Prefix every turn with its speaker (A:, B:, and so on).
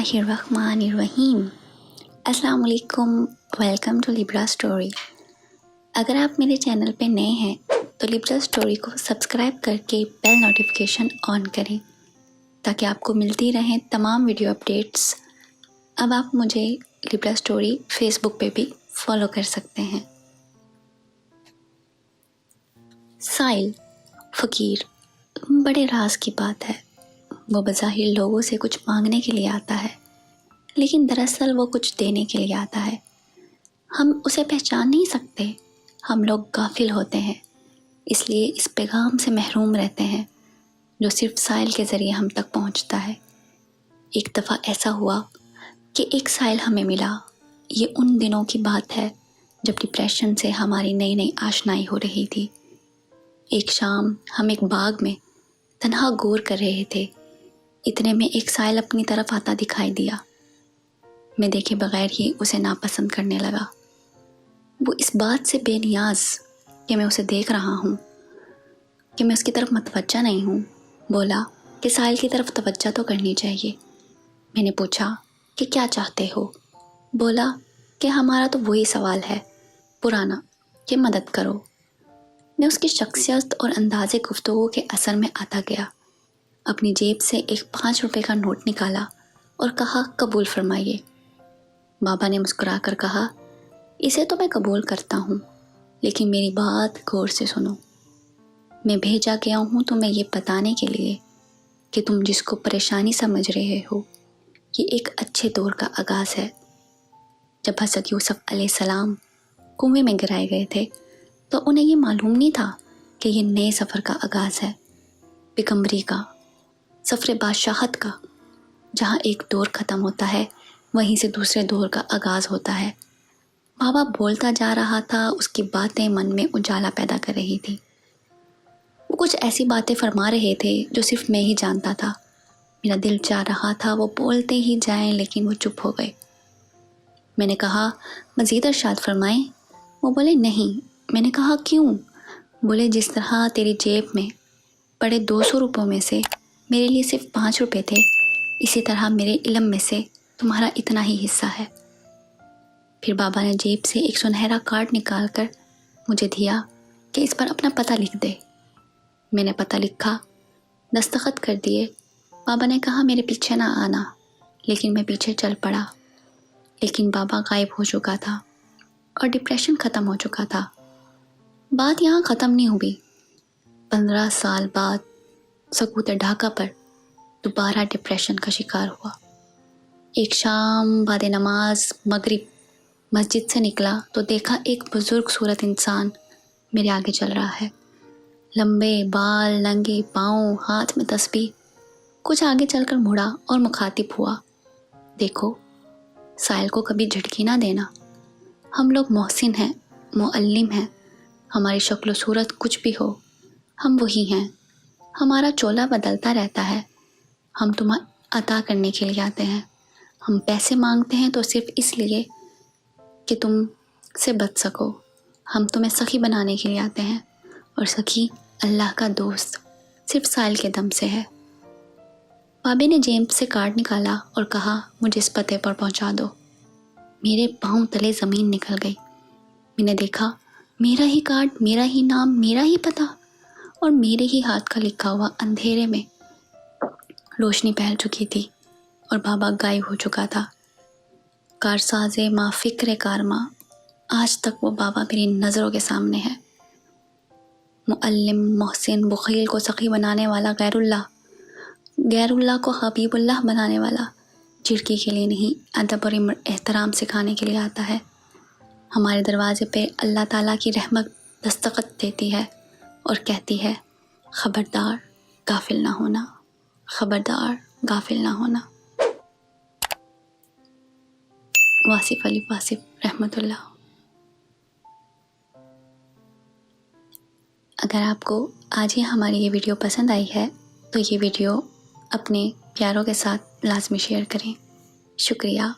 A: बिस्मिल्लाहिर्रहमानिर्रहीम। अस्सलाम वालेकुम, वेलकम टू लिब्रा स्टोरी। अगर आप मेरे चैनल पे नए हैं तो लिब्रा स्टोरी को सब्सक्राइब करके बेल नोटिफिकेशन ऑन करें ताकि आपको मिलती रहें तमाम वीडियो अपडेट्स। अब आप मुझे लिब्रा स्टोरी फेसबुक पे भी फॉलो कर सकते हैं। साइल फ़कीर, बड़े राज की बात है। वो बज़ाहिर लोगों से कुछ मांगने के लिए आता है, लेकिन दरअसल वो कुछ देने के लिए आता है। हम उसे पहचान नहीं सकते। हम लोग गाफिल होते हैं, इसलिए इस पैगाम से महरूम रहते हैं जो सिर्फ साइल के ज़रिए हम तक पहुंचता है। एक दफ़ा ऐसा हुआ कि एक साइल हमें मिला। ये उन दिनों की बात है जब डिप्रेशन से हमारी नई नई आशनाई हो रही थी। एक शाम हम एक बाग में तन्हा गौर कर रहे थे। इतने में एक साइल अपनी तरफ आता दिखाई दिया। मैं देखे बगैर ही उसे नापसंद करने लगा। वो इस बात से बेनियाज कि मैं उसे देख रहा हूँ कि मैं उसकी तरफ मतवज्जा नहीं हूँ, बोला कि साइल की तरफ तवज्जो तो करनी चाहिए। मैंने पूछा कि क्या चाहते हो? बोला कि हमारा तो वही सवाल है पुराना कि मदद करो। मैं उसकी शख्सियत और अंदाज़े गुफ्तगू के असर में आता गया। अपनी जेब से एक 5 रुपए का नोट निकाला और कहा, कबूल फरमाइए। बाबा ने मुस्कुरा कर कहा, इसे तो मैं कबूल करता हूँ, लेकिन मेरी बात गौर से सुनो। मैं भेजा गया हूँ तुम्हें ये बताने के लिए कि तुम जिसको परेशानी समझ रहे हो, ये एक अच्छे दौर का आगाज़ है। जब हज़रत यूसुफ अलैहिस्सलाम कुएं में गिराए गए थे तो उन्हें ये मालूम नहीं था कि ये नए सफ़र का आगाज़ है, पैगंबरी का, सफ़र बादशाहत का। जहाँ एक दौर ख़त्म होता है वहीं से दूसरे दौर का आगाज़ होता है। बाबा बोलता जा रहा था, उसकी बातें मन में उजाला पैदा कर रही थी। वो कुछ ऐसी बातें फरमा रहे थे जो सिर्फ मैं ही जानता था। मेरा दिल चाह रहा था वो बोलते ही जाएं, लेकिन वो चुप हो गए। मैंने कहा, मज़ीद इरशाद फरमाएं। वो बोले, नहीं। मैंने कहा, क्यों? बोले, जिस तरह तेरी जेब में पड़े 200 रुपयों में से मेरे लिए सिर्फ 5 रुपये थे, इसी तरह मेरे इल्म में से तुम्हारा इतना ही हिस्सा है। फिर बाबा ने जेब से एक सुनहरा कार्ड निकाल कर मुझे दिया कि इस पर अपना पता लिख दे। मैंने पता लिखा, दस्तखत कर दिए। बाबा ने कहा, मेरे पीछे ना आना, लेकिन मैं पीछे चल पड़ा। लेकिन बाबा गायब हो चुका था और डिप्रेशन ख़त्म हो चुका था। बात यहाँ ख़त्म नहीं हुई। 15 साल बाद सकूत ढाका पर दोबारा डिप्रेशन का शिकार हुआ। एक शाम बाद नमाज मगरिब मस्जिद से निकला तो देखा एक बुज़ुर्ग सूरत इंसान मेरे आगे चल रहा है। लंबे बाल, नंगे पाँव, हाथ में तस्बीह। कुछ आगे चलकर मुड़ा और मुखातिब हुआ, देखो, साइल को कभी झटकी ना देना। हम लोग मोहसिन हैं, मुअल्लिम हैं। हमारी शक्ल सूरत कुछ भी हो, हम वही हैं। हमारा चोला बदलता रहता है। हम तुम्हें अता करने के लिए आते हैं। हम पैसे मांगते हैं तो सिर्फ इसलिए कि तुम से बच सको। हम तुम्हें सखी बनाने के लिए आते हैं, और सखी अल्लाह का दोस्त सिर्फ साइल के दम से है। बाबे ने जेब से कार्ड निकाला और कहा, मुझे इस पते पर पहुंचा दो। मेरे पाँव तले ज़मीन निकल गई। मैंने देखा, मेरा ही कार्ड, मेरा ही नाम, मेरा ही पता, और मेरे ही हाथ का लिखा हुआ। अंधेरे में रोशनी फैल चुकी थी और बाबा गायब हो चुका था। कारसाज़े माँ फ़िक्र कारमां, आज तक वो बाबा मेरी नज़रों के सामने है। मुअल्लिम, मोहसिन, बुख़ील को सखी बनाने वाला गैरुल्लाह, गैरुल्लाह को हबीबुल्लाह बनाने वाला, झिड़की के लिए नहीं, अदब और एहतराम सिखाने के लिए आता है। हमारे दरवाज़े पे अल्लाह ताला की रहमत दस्तखत देती है और कहती है, ख़बरदार गाफिल ना होना, ख़बरदार गाफिल ना होना। वासिफ़ अली वासिफ़ रहमतुल्लाह। अगर आपको आज ही हमारी ये वीडियो पसंद आई है तो ये वीडियो अपने प्यारों के साथ लाजमी शेयर करें। शुक्रिया।